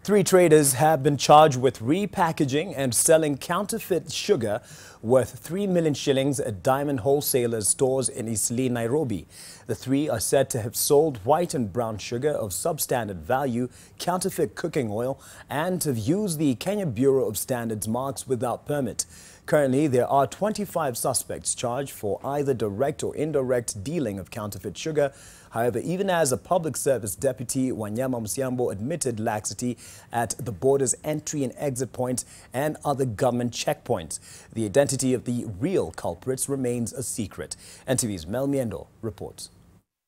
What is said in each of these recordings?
Three traders have been charged with repackaging and selling counterfeit sugar worth 3 million shillings at Diamond Wholesalers stores in Eastleigh, Nairobi. The three are said to have sold white and brown sugar of substandard value, counterfeit cooking oil, and have used the Kenya Bureau of Standards marks without permit. Currently, there are 25 suspects charged for either direct or indirect dealing of counterfeit sugar. However, even as a public service deputy, Wanyama Musiambo admitted laxity at the border's entry and exit points and other government checkpoints. The identity of the real culprits remains a secret. NTV's Mel Miendo reports.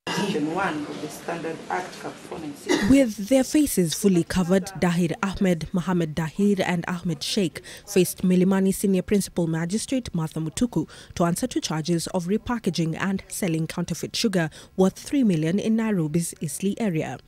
Of the Standard Act, with their faces fully covered, Dahir Ahmed, Mohammed Dahir and Ahmed Sheikh faced Milimani Senior Principal Magistrate Martha Mutuku to answer to charges of repackaging and selling counterfeit sugar worth 3 million in Nairobi's Eastleigh area.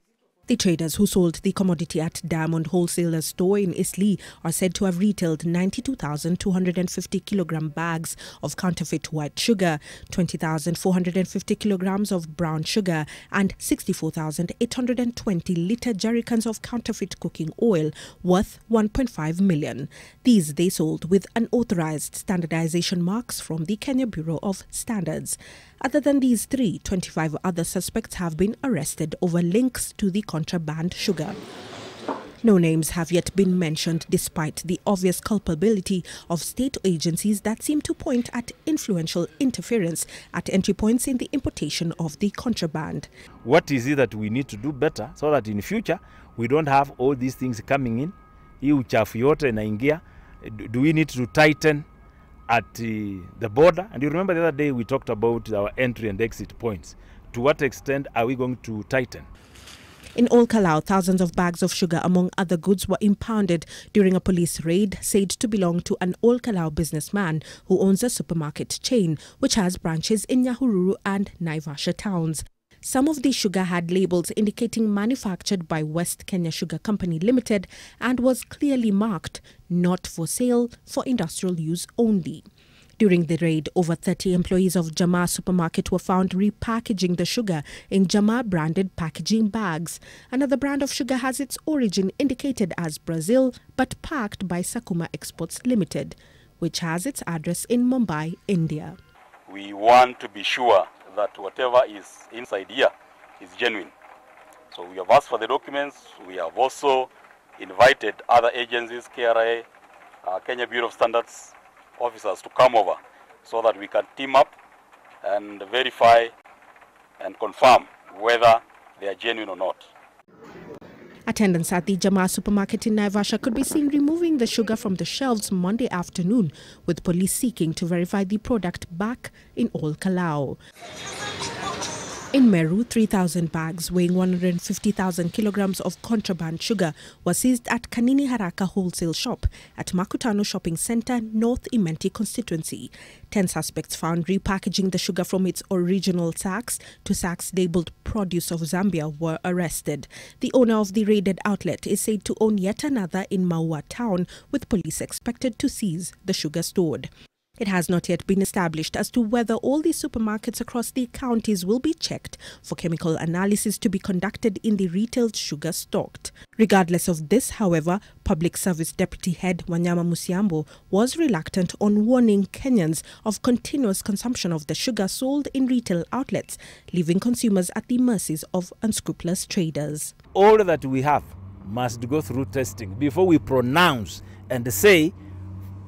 The traders who sold the commodity at Diamond Wholesalers store in Eastleigh are said to have retailed 92,250 kilogram bags of counterfeit white sugar, 20,450 kilograms of brown sugar and 64,820 litre jerrycans of counterfeit cooking oil worth 1.5 million. These they sold with unauthorized standardization marks from the Kenya Bureau of Standards. Other than these three, 25 other suspects have been arrested over links to the contraband sugar. No names have yet been mentioned despite the obvious culpability of state agencies that seem to point at influential interference at entry points in the importation of the contraband. What is it that we need to do better so that in future we don't have all these things coming in? Hii uchafu yote inaingia. Do we need to tighten at the border? And you remember the other day we talked about our entry and exit points. To what extent are we going to tighten? In Olkalau, thousands of bags of sugar, among other goods, were impounded during a police raid said to belong to an Olkalau businessman who owns a supermarket chain, which has branches in Nyahururu and Naivasha towns. Some of the sugar had labels indicating manufactured by West Kenya Sugar Company Limited and was clearly marked not for sale, for industrial use only. During the raid, over 30 employees of Jamaa supermarket were found repackaging the sugar in Jamaa branded packaging bags. Another brand of sugar has its origin indicated as Brazil but packed by Sakuma Exports Limited, which has its address in Mumbai, India. We want to be sure that whatever is inside here is genuine. So we have asked for the documents. We have also invited other agencies, KRA, Kenya Bureau of Standards officers to come over so that we can team up and verify and confirm whether they are genuine or not. Attendants at the Jamaa supermarket in Naivasha could be seen removing the sugar from the shelves Monday afternoon, with police seeking to verify the product back in Olkalau. In Meru, 3,000 bags weighing 150,000 kilograms of contraband sugar was seized at Kanini Haraka wholesale shop at Makutano Shopping Centre, North Imenti constituency. 10 suspects found repackaging the sugar from its original sacks to sacks labelled produce of Zambia were arrested. The owner of the raided outlet is said to own yet another in Maua town, with police expected to seize the sugar stored. It has not yet been established as to whether all these supermarkets across the counties will be checked for chemical analysis to be conducted in the retailed sugar stocked. Regardless of this, however, Public Service Deputy Head Wanyama Musiambo was reluctant on warning Kenyans of continuous consumption of the sugar sold in retail outlets, leaving consumers at the mercies of unscrupulous traders. All that we have must go through testing before we pronounce and say,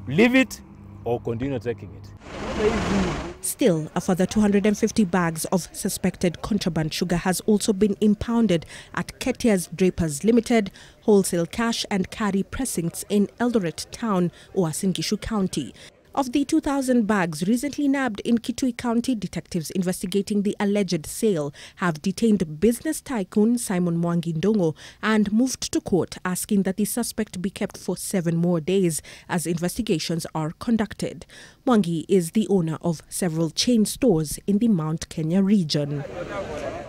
leave it or continue taking it. Still, a further 250 bags of suspected contraband sugar has also been impounded at Ketia's Drapers Limited, Wholesale Cash and Carry Precincts in Eldoret Town, Uasin Gishu County. Of the 2,000 bags recently nabbed in Kitui County, detectives investigating the alleged sale have detained business tycoon Simon Mwangi Ndongo and moved to court, asking that the suspect be kept for 7 more days as investigations are conducted. Mwangi is the owner of several chain stores in the Mount Kenya region.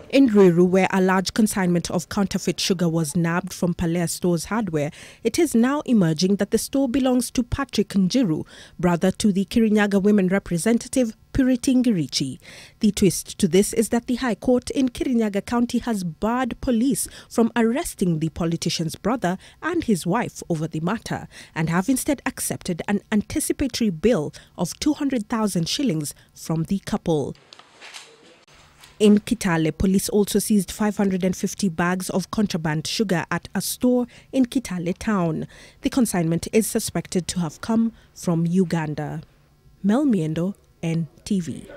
In Ruiru, where a large consignment of counterfeit sugar was nabbed from Palea Stores Hardware, it is now emerging that the store belongs to Patrick Njiru, brother to the Kirinyaga women representative, Purity Ngirichi. The twist to this is that the High Court in Kirinyaga County has barred police from arresting the politician's brother and his wife over the matter and have instead accepted an anticipatory bill of 200,000 shillings from the couple. In Kitale, police also seized 550 bags of contraband sugar at a store in Kitale town. The consignment is suspected to have come from Uganda. Mel Miendo, NTV.